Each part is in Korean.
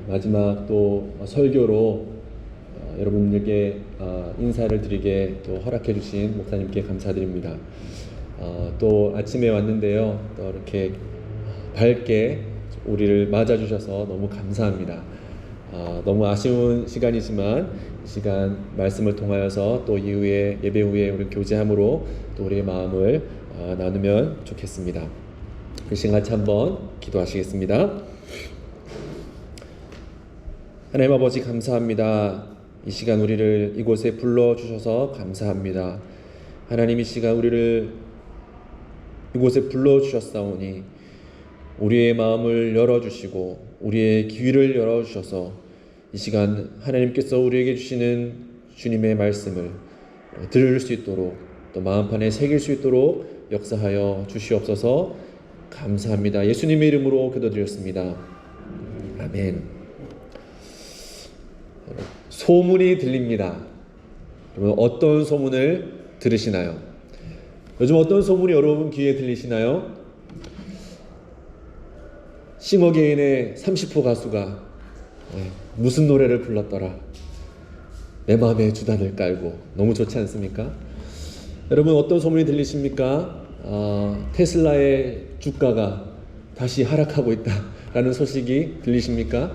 마지막 또 설교로 여러분들께 인사를 드리게 또 허락해 주신 목사님께 감사드립니다. 또 아침에 왔는데요, 또 이렇게 밝게 우리를 맞아주셔서 너무 감사합니다. 너무 아쉬운 시간이지만 이 시간 말씀을 통하여서 또 이후에 예배 후에 우리 교제함으로 또 우리의 마음을 나누면 좋겠습니다. 그 시간 같이 한번 기도하시겠습니다. 하나님 아버지 감사합니다. 이 시간 우리를 이곳에 불러주셔서 감사합니다. 하나님 이 시간 우리를 이곳에 불러주셨사오니 우리의 마음을 열어주시고 우리의 귀를 열어주셔서 이 시간 하나님께서 우리에게 주시는 주님의 말씀을 들을 수 있도록 또 마음판에 새길 수 있도록 역사하여 주시옵소서. 감사합니다. 예수님의 이름으로 기도드렸습니다. 아멘. 소문이 들립니다. 여러분 어떤 소문을 들으시나요? 요즘 어떤 소문이 여러분 귀에 들리시나요? 싱어게인의 30호 가수가 무슨 노래를 불렀더라. 내 마음에 주단을 깔고. 너무 좋지 않습니까? 여러분 어떤 소문이 들리십니까? 테슬라의 주가가 다시 하락하고 있다라는 소식이 들리십니까?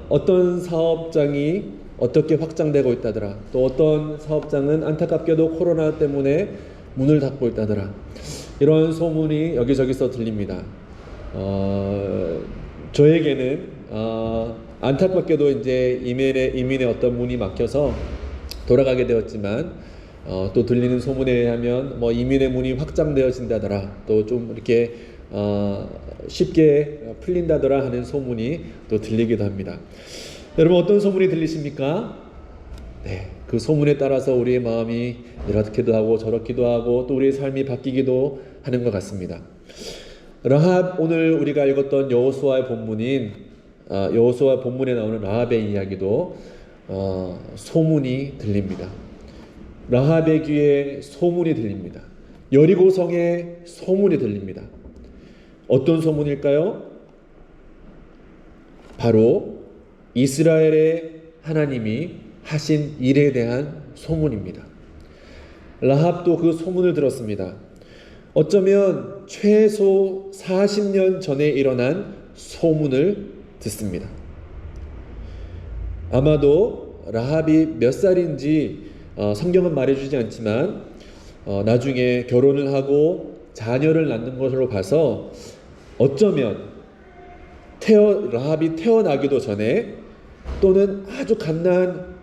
어떤 사업장이 어떻게 확장되고 있다더라. 또 어떤 사업장은 안타깝게도 코로나 때문에 문을 닫고 있다더라. 이런 소문이 여기저기서 들립니다. 저에게는 안타깝게도 이제 이민의 어떤 문이 막혀서 돌아가게 되었지만 또 들리는 소문에 의하면 뭐 이민의 문이 확장되어진다더라. 또 좀 이렇게 쉽게 풀린다더라 하는 소문이 또 들리기도 합니다. 여러분 어떤 소문이 들리십니까? 네, 그 소문에 따라서 우리의 마음이 이렇게도 하고 저렇기도 하고 또 우리의 삶이 바뀌기도 하는 것 같습니다. 라합, 오늘 우리가 읽었던 여호수아의 본문인 여호수아 본문에 나오는 라합의 이야기도 소문이 들립니다. 라합의 귀에 소문이 들립니다. 여리고성에 소문이 들립니다. 어떤 소문일까요? 바로 이스라엘의 하나님이 하신 일에 대한 소문입니다. 라합도 그 소문을 들었습니다. 어쩌면 최소 40년 전에 일어난 소문을 듣습니다. 아마도 라합이 몇 살인지 성경은 말해주지 않지만 나중에 결혼을 하고 자녀를 낳는 것으로 봐서 어쩌면 라합이 태어나기도 전에 또는 아주 갓난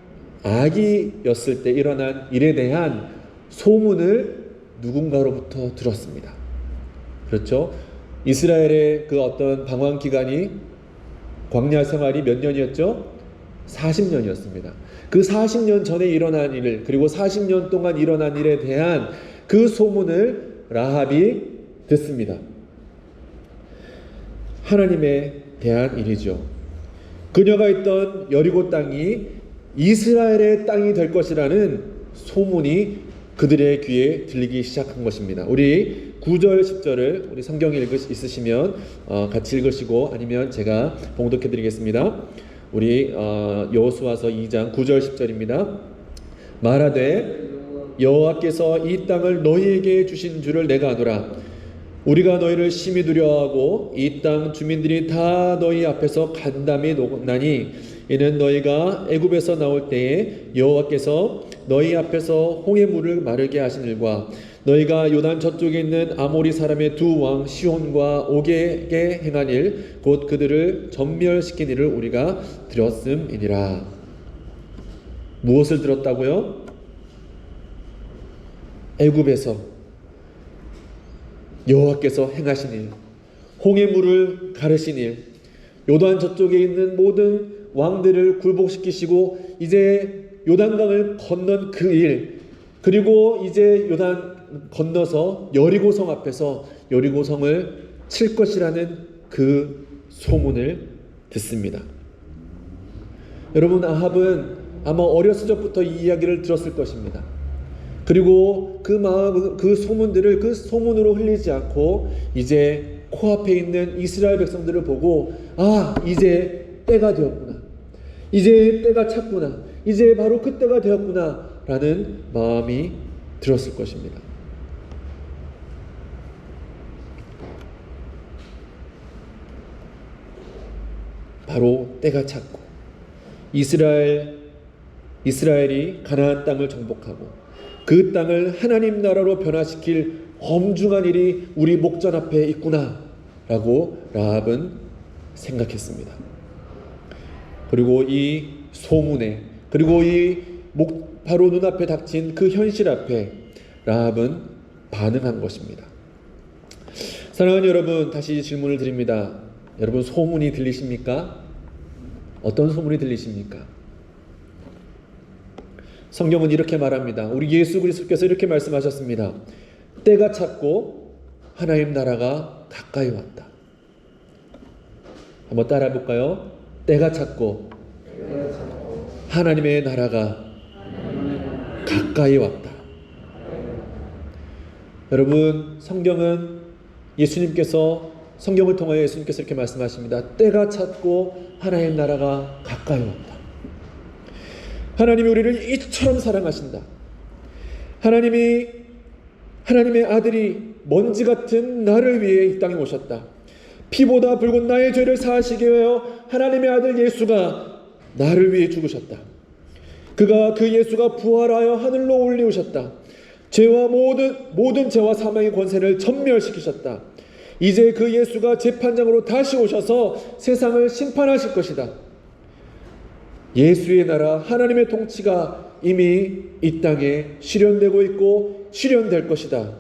아기였을 때 일어난 일에 대한 소문을 누군가로부터 들었습니다. 그렇죠? 이스라엘의 그 어떤 방황 기간이 광야 생활이 몇 년이었죠? 40년이었습니다. 그 40년 전에 일어난 일, 그리고 40년 동안 일어난 일에 대한 그 소문을 라합이 듣습니다. 하나님에 대한 일이죠. 그녀가 있던 여리고 땅이 이스라엘의 땅이 될 것이라는 소문이 그들의 귀에 들리기 시작한 것입니다. 우리 9절 10절을 우리 성경에 있으시면 같이 읽으시고 아니면 제가 봉독해 드리겠습니다. 우리 여호수아서 2장 9절 10절입니다. 말하되 여호와께서 이 땅을 너희에게 주신 줄을 내가 아노라. 우리가 너희를 심히 두려워하고 이 땅 주민들이 다 너희 앞에서 간담이 녹나니 이는 너희가 애굽에서 나올 때에 여호와께서 너희 앞에서 홍해 물을 마르게 하신 일과 너희가 요단 저쪽에 있는 아모리 사람의 두 왕 시온과 옥에게 행한 일 곧 그들을 전멸시킨 일을 우리가 들었음이니라. 무엇을 들었다고요? 애굽에서 여호와께서 행하신 일, 홍해 물을 가르신 일, 요단 저쪽에 있는 모든 왕들을 굴복시키시고 이제 요단강을 건넌 그 일, 그리고 이제 요단 건너서 여리고성 앞에서 여리고성을 칠 것이라는 그 소문을 듣습니다. 여러분 아합은 아마 어렸을 적부터 이 이야기를 들었을 것입니다. 그리고 그 소문들을 그 소문으로 흘리지 않고 이제 코앞에 있는 이스라엘 백성들을 보고 이제 때가 되었구나. 이제 때가 찼구나. 이제 바로 그때가 되었구나 라는 마음이 들었을 것입니다. 바로 때가 찼고 이스라엘이 가나안 땅을 정복하고 그 땅을 하나님 나라로 변화시킬 엄중한 일이 우리 목전 앞에 있구나 라고 라합은 생각했습니다. 그리고 이 소문에, 그리고 바로 눈앞에 닥친 그 현실 앞에 라합은 반응한 것입니다. 사랑하는 여러분, 다시 질문을 드립니다. 여러분, 소문이 들리십니까? 어떤 소문이 들리십니까? 성경은 이렇게 말합니다. 우리 예수 그리스도께서 이렇게 말씀하셨습니다. 때가 찼고 하나님 나라가 가까이 왔다. 한번 따라해 볼까요? 때가 찼고 하나님의 나라가 가까이 왔다. 여러분, 성경을 통하여 예수님께서 이렇게 말씀하십니다. 때가 찼고 하나님 나라가 가까이 왔다. 하나님이 우리를 이처럼 사랑하신다. 하나님의 아들이 먼지 같은 나를 위해 이 땅에 오셨다. 피보다 붉은 나의 죄를 사하시기 위하여 하나님의 아들 예수가 나를 위해 죽으셨다. 그 예수가 부활하여 하늘로 올리우셨다. 모든 죄와 사망의 권세를 전멸시키셨다. 이제 그 예수가 재판장으로 다시 오셔서 세상을 심판하실 것이다. 예수의 나라, 하나님의 통치가 이미 이 땅에 실현되고 있고 실현될 것이다.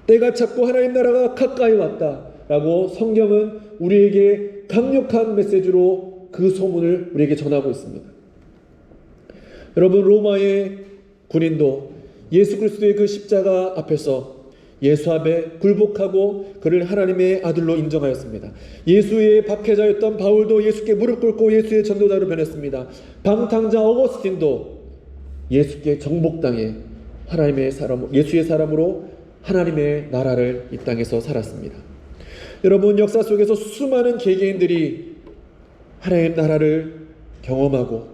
때가 찼고 하나님 나라가 가까이 왔다 라고 성경은 우리에게 강력한 메시지로 그 소문을 우리에게 전하고 있습니다. 여러분, 로마의 군인도 예수 그리스도의 그 십자가 앞에서 예수 앞에 굴복하고 그를 하나님의 아들로 인정하였습니다. 예수의 박해자였던 바울도 예수께 무릎 꿇고 예수의 전도자로 변했습니다. 방탕자 어거스틴도 예수께 정복당해 예수의 사람으로 하나님의 나라를 이 땅에서 살았습니다. 여러분, 역사 속에서 수많은 개개인들이 하나님의 나라를 경험하고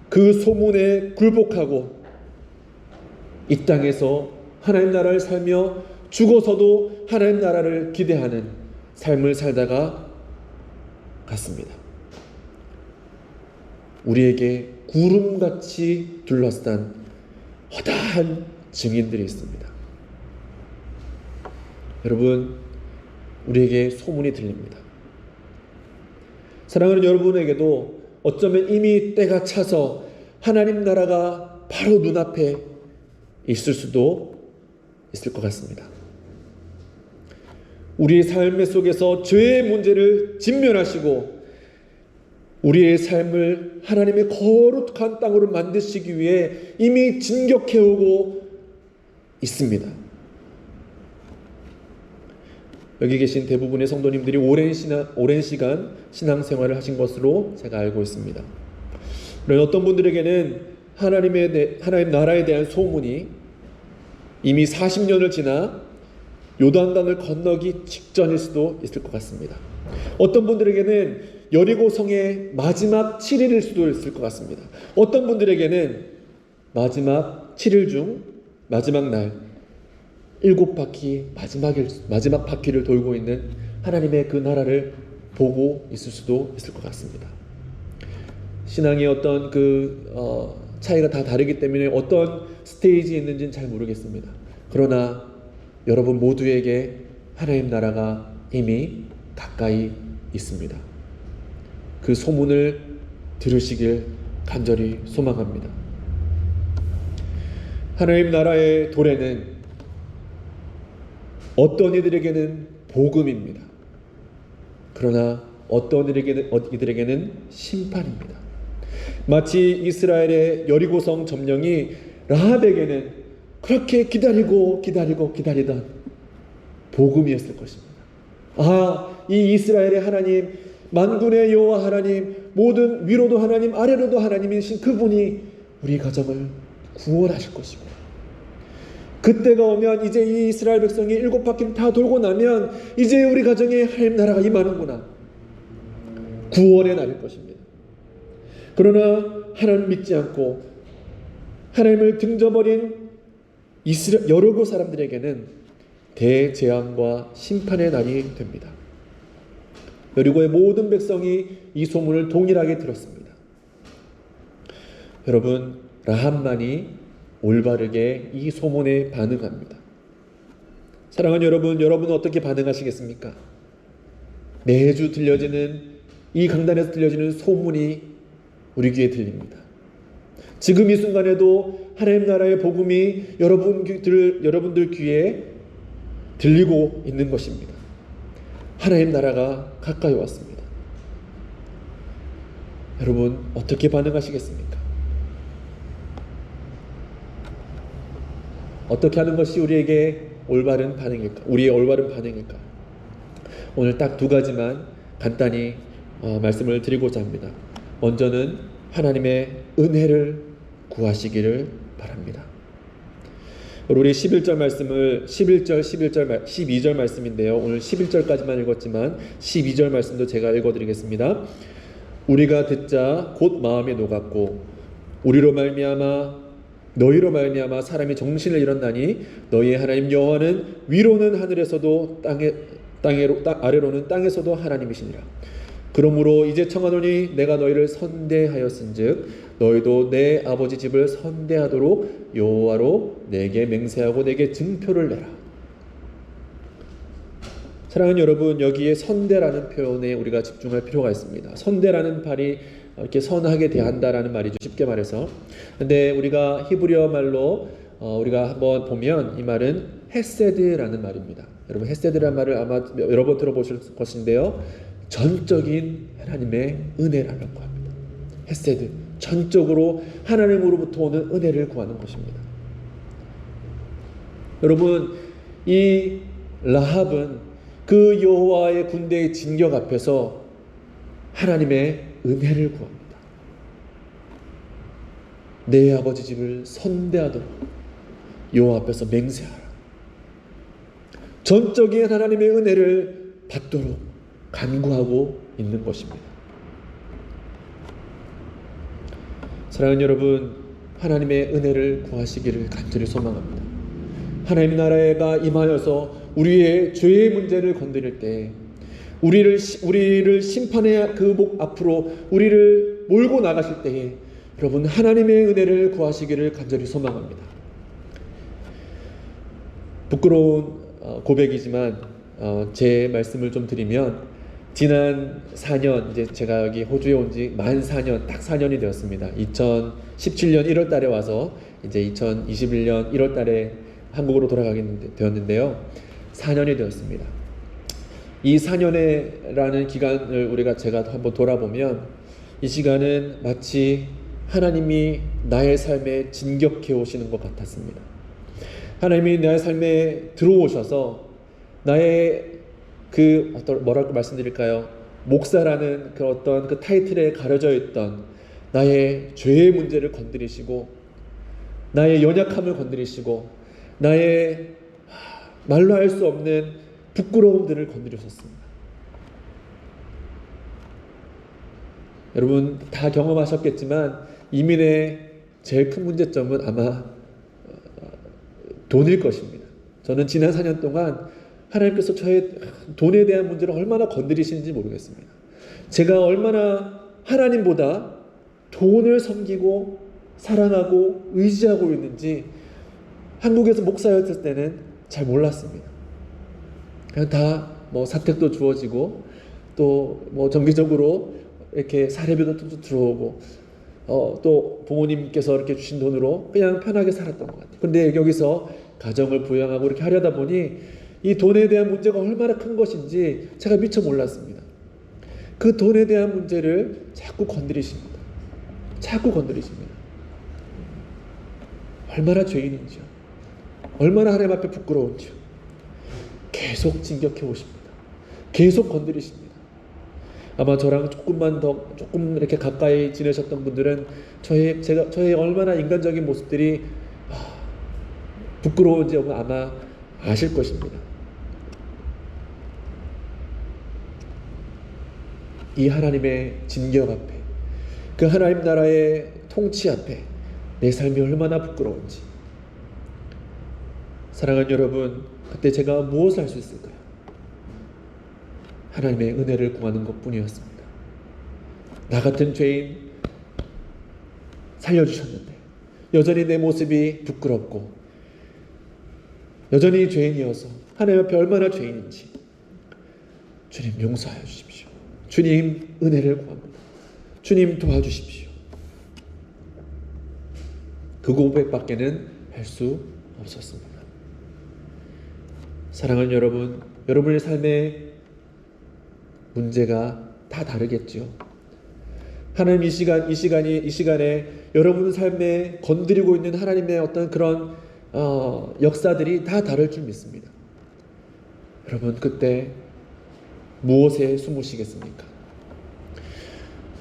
그 소문에 굴복하고 이 땅에서 하나님 나라를 살며 죽어서도 하나님 나라를 기대하는 삶을 살다가 갔습니다. 우리에게 구름같이 둘러싼 허다한 증인들이 있습니다. 여러분, 우리에게 소문이 들립니다. 사랑하는 여러분에게도 어쩌면 이미 때가 차서 하나님 나라가 바로 눈앞에 있을 수도 있을 것 같습니다. 우리의 삶 속에서 죄의 문제를 직면하시고 우리의 삶을 하나님의 거룩한 땅으로 만드시기 위해 이미 진격해오고 있습니다. 여기 계신 대부분의 성도님들이 오랜 시간 신앙생활을 하신 것으로 제가 알고 있습니다. 그런 어떤 분들에게는 하나님 나라에 대한 소문이 이미 40년을 지나 요단강을 건너기 직전일 수도 있을 것 같습니다. 어떤 분들에게는 여리고성의 마지막 7일일 수도 있을 것 같습니다. 어떤 분들에게는 마지막 7일 중 마지막 날 7바퀴 마지막 바퀴를 돌고 있는 하나님의 그 나라를 보고 있을 수도 있을 것 같습니다. 신앙의 어떤 차이가 다 다르기 때문에 어떤 스테이지에 있는지는 잘 모르겠습니다. 그러나 여러분 모두에게 하나님 나라가 이미 가까이 있습니다. 그 소문을 들으시길 간절히 소망합니다. 하나님 나라의 도래는 어떤 이들에게는 복음입니다. 그러나 어떤 이들에게는 심판입니다. 마치 이스라엘의 여리고성 점령이 라합에게는 그렇게 기다리던 복음이었을 것입니다. 이 이스라엘의 하나님, 만군의 여호와 하나님, 모든 위로도 하나님, 아래로도 하나님이신 그분이 우리 가정을 구원하실 것이고 그때가 오면 이제 이 이스라엘 백성이 7바퀴를 다 돌고 나면 이제 우리 가정에 하나님 나라가 임하는구나. 구원의 날일 것입니다. 그러나 하나님 믿지 않고 하나님을 등져버린 여리고 사람들에게는 대재앙과 심판의 날이 됩니다. 여리고의 모든 백성이 이 소문을 동일하게 들었습니다. 여러분, 라합만이 올바르게 이 소문에 반응합니다. 사랑하는 여러분, 여러분은 어떻게 반응하시겠습니까? 매주 들려지는 이 강단에서 들려지는 소문이 우리 귀에 들립니다. 지금 이 순간에도 하나님 나라의 복음이 여러분들 귀에 들리고 있는 것입니다. 하나님 나라가 가까이 왔습니다. 여러분, 어떻게 반응하시겠습니까? 어떻게 하는 것이 우리에게 올바른 반응일까? 우리의 올바른 반응일까? 오늘 딱 2가지만 간단히 말씀을 드리고자 합니다. 먼저는 하나님의 은혜를 구하시기를 바랍니다. 우리 11절 말씀을 12절 말씀인데요. 오늘 11절까지만 읽었지만 12절 말씀도 제가 읽어드리겠습니다. 우리가 듣자 곧 마음에 녹았고 너희로 말미암아 사람이 정신을 잃었나니 너희의 하나님 여호와는 위로는 하늘에서도 아래로는 땅에서도 하나님이시니라. 그러므로 이제 청하노니 내가 너희를 선대하였은즉 너희도 내 아버지 집을 선대하도록 여호와로 내게 맹세하고 내게 증표를 내라. 사랑하는 여러분, 여기에 선대라는 표현에 우리가 집중할 필요가 있습니다. 선대라는 말이 이렇게 선하게 대한다라는 말이죠. 쉽게 말해서. 근데 우리가 히브리어 말로 우리가 한번 보면 이 말은 헤세드라는 말입니다. 여러분, 헤세드라는 말을 아마 여러 번 들어보실 것인데요. 전적인 하나님의 은혜라는 겁니다. 헤세드, 전적으로 하나님으로부터 오는 은혜를 구하는 것입니다. 여러분, 이 라합은 그 여호와의 군대의 진격 앞에서 하나님의 은혜를 구합니다. 내 아버지 집을 선대하도록 여호와 앞에서 맹세하라. 전적인 하나님의 은혜를 받도록 간구하고 있는 것입니다. 사랑하는 여러분, 하나님의 은혜를 구하시기를 간절히 소망합니다. 하나님 나라가 임하여서 우리의 죄의 문제를 건드릴 때 우리를 심판의 그 목 앞으로 우리를 몰고 나가실 때에 여러분, 하나님의 은혜를 구하시기를 간절히 소망합니다. 부끄러운 고백이지만 제 말씀을 좀 드리면, 지난 4년, 이제 제가 여기 호주에 온 지 만 4년, 딱 4년이 되었습니다. 2017년 1월 달에 와서 이제 2021년 1월 달에 한국으로 돌아가게 되었는데요. 4년이 되었습니다. 이 4년이라는 기간을 제가 한번 돌아보면 이 시간은 마치 하나님이 나의 삶에 진격해 오시는 것 같았습니다. 하나님이 나의 삶에 들어오셔서 나의 뭐라고 말씀드릴까요? 목사라는 그 어떤 그 타이틀에 가려져 있던 나의 죄의 문제를 건드리시고, 나의 연약함을 건드리시고, 나의 말로 할 수 없는 부끄러움들을 건드리셨습니다. 여러분 다 경험하셨겠지만 이민의 제일 큰 문제점은 아마 돈일 것입니다. 저는 지난 4년 동안 하나님께서 저의 돈에 대한 문제를 얼마나 건드리시는지 모르겠습니다. 제가 얼마나 하나님보다 돈을 섬기고 사랑하고 의지하고 있는지 한국에서 목사였을 때는 잘 몰랐습니다. 그냥 다 사택도 주어지고 또 정기적으로 이렇게 사례비도 들어오고 또 부모님께서 이렇게 주신 돈으로 그냥 편하게 살았던 것 같아요. 그런데 여기서 가정을 부양하고 이렇게 하려다 보니 이 돈에 대한 문제가 얼마나 큰 것인지 제가 미처 몰랐습니다. 그 돈에 대한 문제를 자꾸 건드리십니다. 얼마나 죄인인지요. 얼마나 하나님 앞에 부끄러운지요. 계속 진격해 오십니다. 계속 건드리십니다. 아마 저랑 조금 이렇게 가까이 지내셨던 분들은 저의 얼마나 인간적인 모습들이 부끄러운지 아마 아실 것입니다. 이 하나님의 진격 앞에, 그 하나님 나라의 통치 앞에 내 삶이 얼마나 부끄러운지. 사랑하는 여러분, 그때 제가 무엇을 할 수 있을까요? 하나님의 은혜를 구하는 것뿐이었습니다. 나 같은 죄인 살려주셨는데 여전히 내 모습이 부끄럽고 여전히 죄인이어서 하나님 앞에 얼마나 죄인인지 주님 용서하여 주십시오. 주님 은혜를 구합니다. 주님 도와주십시오. 그 고백밖에는 할 수 없었습니다. 사랑하는 여러분, 여러분의 삶의 문제가 다 다르겠죠. 하나님 이 시간에 여러분 삶에 건드리고 있는 하나님의 어떤 그런 역사들이 다 다를 줄 믿습니다. 여러분, 그때 무엇에 숨으시겠습니까?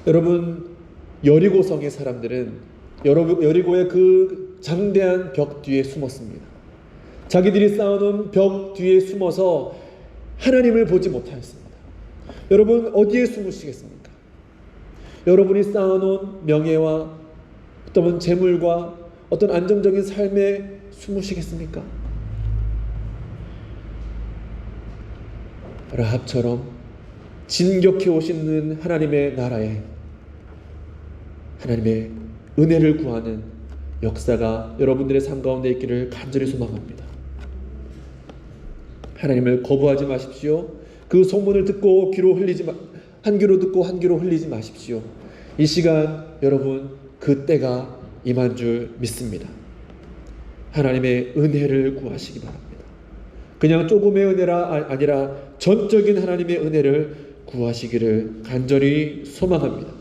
여러분, 여리고성의 사람들은 여리고의 그 장대한 벽 뒤에 숨었습니다. 자기들이 쌓아놓은 벽 뒤에 숨어서 하나님을 보지 못하였습니다. 여러분, 어디에 숨으시겠습니까? 여러분이 쌓아놓은 명예와 어떤 재물과 어떤 안정적인 삶에 숨으시겠습니까? 라합처럼 진격해 오시는 하나님의 나라에 하나님의 은혜를 구하는 역사가 여러분들의 삶 가운데 있기를 간절히 소망합니다. 하나님을 거부하지 마십시오. 그 소문을 듣고 한 귀로 듣고 한 귀로 흘리지 마십시오. 이 시간 여러분, 그 때가 임한 줄 믿습니다. 하나님의 은혜를 구하시기 바랍니다. 그냥 조금의 은혜가 아니라 전적인 하나님의 은혜를 구하시기를 간절히 소망합니다.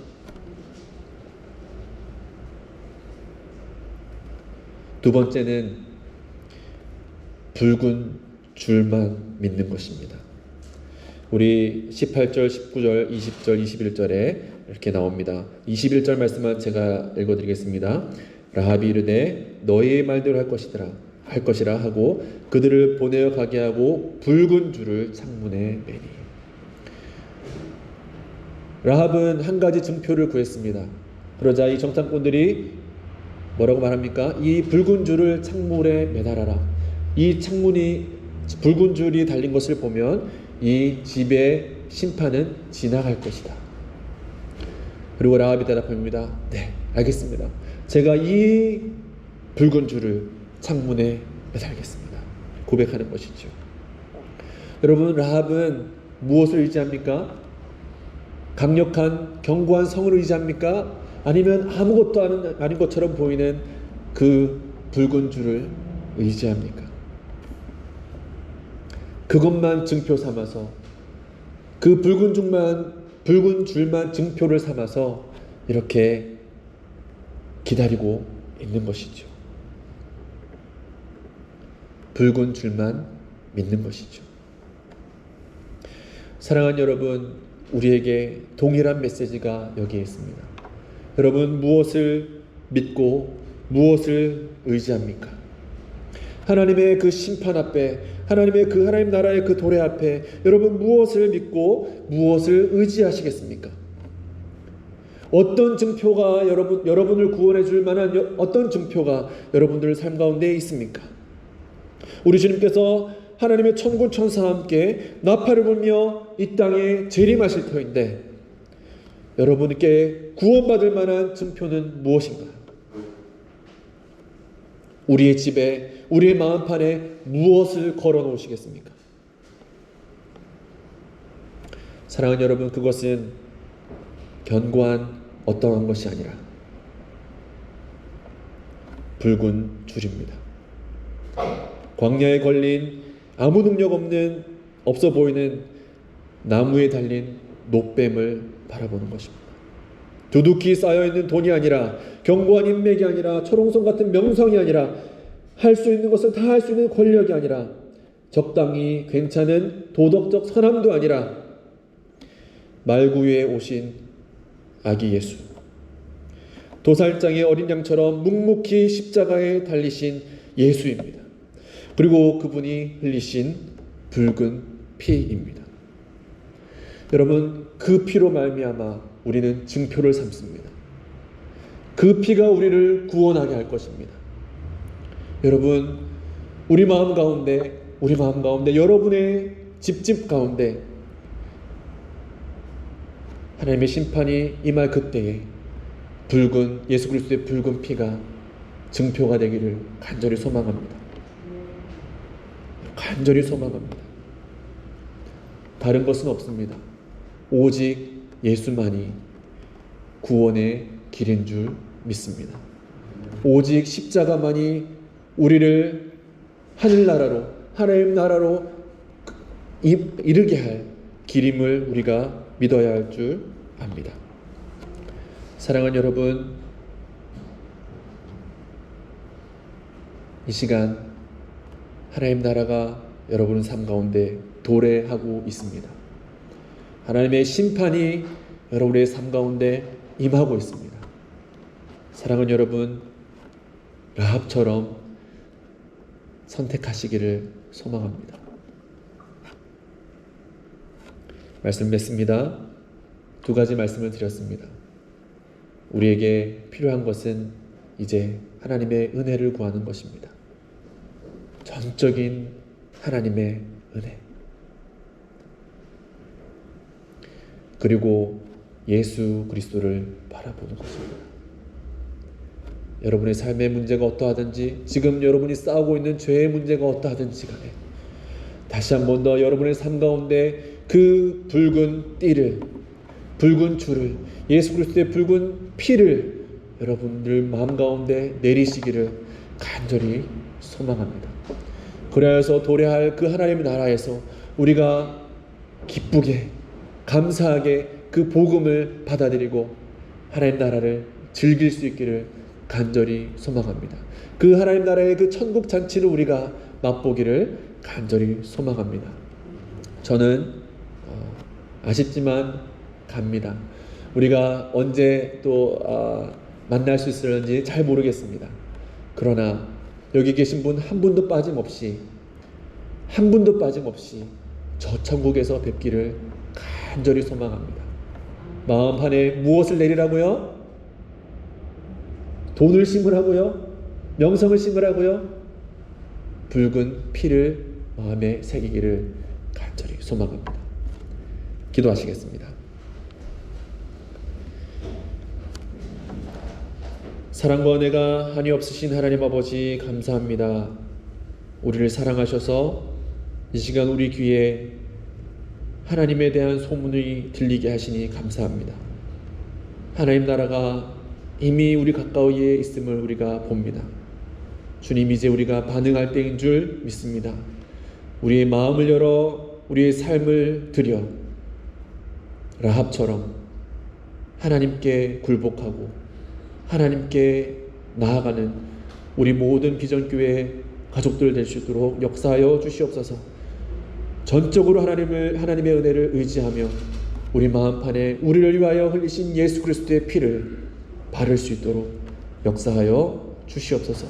두 번째는 붉은 줄만 믿는 것입니다. 우리 18절, 19절, 20절, 21절에 이렇게 나옵니다. 21절 말씀만 제가 읽어드리겠습니다. 라합이 이르되 너희의 말대로 할 것이라 하고 그들을 보내어 가게 하고 붉은 줄을 창문에 매니. 라합은 한 가지 증표를 구했습니다. 그러자 이 정탐꾼들이 뭐라고 말합니까? 이 붉은 줄을 창문에 매달아라. 이 창문이 붉은 줄이 달린 것을 보면 이 집의 심판은 지나갈 것이다. 그리고 라합이 대답합니다. 네, 알겠습니다. 제가 이 붉은 줄을 창문에 매달겠습니다. 고백하는 것이죠. 여러분, 라합은 무엇을 의지합니까? 강력한 견고한 성을 의지합니까? 아니면 아무것도 아닌 것처럼 보이는 그 붉은 줄을 의지합니까? 그것만 증표 삼아서, 그 붉은 줄만 증표를 삼아서 이렇게 기다리고 있는 것이죠. 붉은 줄만 믿는 것이죠. 사랑하는 여러분, 우리에게 동일한 메시지가 여기에 있습니다. 여러분, 무엇을 믿고 무엇을 의지합니까? 하나님의 그 심판 앞에, 하나님 나라의 그 도래 앞에 여러분 무엇을 믿고 무엇을 의지하시겠습니까? 어떤 증표가 여러분을 구원해 줄 만한 어떤 증표가 여러분들 삶 가운데 있습니까? 우리 주님께서 하나님의 천군 천사와 함께 나팔을 불며 이 땅에 재림하실 터인데 여러분께 구원받을 만한 증표는 무엇인가요? 우리의 집에, 우리의 마음판에 무엇을 걸어 놓으시겠습니까? 사랑하는 여러분, 그것은 견고한 어떠한 것이 아니라 붉은 줄입니다. 광야에 걸린 아무 능력 없어 보이는 나무에 달린 노뱀을 바라보는 것입니다. 두둑히 쌓여있는 돈이 아니라, 견고한 인맥이 아니라, 초롱성 같은 명성이 아니라, 할 수 있는 것을 다 할 수 있는 권력이 아니라, 적당히 괜찮은 도덕적 선함도 아니라 말구 위에 오신 아기 예수, 도살장의 어린 양처럼 묵묵히 십자가에 달리신 예수입니다. 그리고 그분이 흘리신 붉은 피입니다. 여러분, 그 피로 말미암아 우리는 증표를 삼습니다. 그 피가 우리를 구원하게 할 것입니다. 여러분, 우리 마음 가운데 여러분의 집집 가운데 하나님의 심판이 임할 그때에 예수 그리스도의 붉은 피가 증표가 되기를 간절히 소망합니다. 간절히 소망합니다. 다른 것은 없습니다. 오직 예수만이 구원의 길인 줄 믿습니다. 오직 십자가만이 우리를 하늘나라로, 하나님 나라로 이르게 할 길임을 우리가 믿어야 할 줄 압니다. 사랑하는 여러분, 이 시간 하나님 나라가 여러분 삶 가운데 도래하고 있습니다. 하나님의 심판이 여러분의 삶 가운데 임하고 있습니다. 사랑하는 여러분, 라합처럼 선택하시기를 소망합니다. 말씀 맺습니다. 두 가지 말씀을 드렸습니다. 우리에게 필요한 것은 이제 하나님의 은혜를 구하는 것입니다. 전적인 하나님의 은혜. 그리고 예수 그리스도를 바라보는 것입니다. 여러분의 삶의 문제가 어떠하든지, 지금 여러분이 싸우고 있는 죄의 문제가 어떠하든지 간에 다시 한 번 더 여러분의 삶 가운데 그 붉은 띠를, 붉은 줄을, 예수 그리스도의 붉은 피를 여러분들 마음 가운데 내리시기를 간절히 소망합니다. 그래서 도래할 그 하나님의 나라에서 우리가 기쁘게, 감사하게 그 복음을 받아들이고 하나님 나라를 즐길 수 있기를 간절히 소망합니다. 그 하나님 나라의 그 천국 잔치를 우리가 맛보기를 간절히 소망합니다. 저는 아쉽지만 갑니다. 우리가 언제 또 만날 수 있을지 잘 모르겠습니다. 그러나 여기 계신 분 한 분도 빠짐없이 저 천국에서 뵙기를 간절히 소망합니다. 마음 안에 무엇을 내리라고요? 돈을 심으라고요? 명성을 심으라고요? 붉은 피를 마음에 새기기를 간절히 소망합니다. 기도하시겠습니다. 사랑과 은혜가 한이 없으신 하나님 아버지, 감사합니다. 우리를 사랑하셔서 이 시간 우리 귀에 하나님에 대한 소문이 들리게 하시니 감사합니다. 하나님 나라가 이미 우리 가까이에 있음을 우리가 봅니다. 주님, 이제 우리가 반응할 때인 줄 믿습니다. 우리의 마음을 열어 우리의 삶을 드려 라합처럼 하나님께 굴복하고 하나님께 나아가는 우리 모든 비전교회 가족들 될 수 있도록 역사하여 주시옵소서. 전적으로 하나님의 은혜를 의지하며 우리 마음판에 우리를 위하여 흘리신 예수 그리스도의 피를 바를 수 있도록 역사하여 주시옵소서.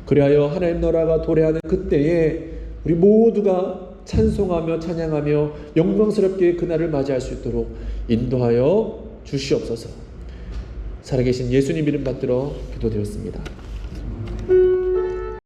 그리하여 하나님 나라가 도래하는 그때에 우리 모두가 찬송하며 찬양하며 영광스럽게 그날을 맞이할 수 있도록 인도하여 주시옵소서. 살아계신 예수님 이름 받들어 기도드렸습니다.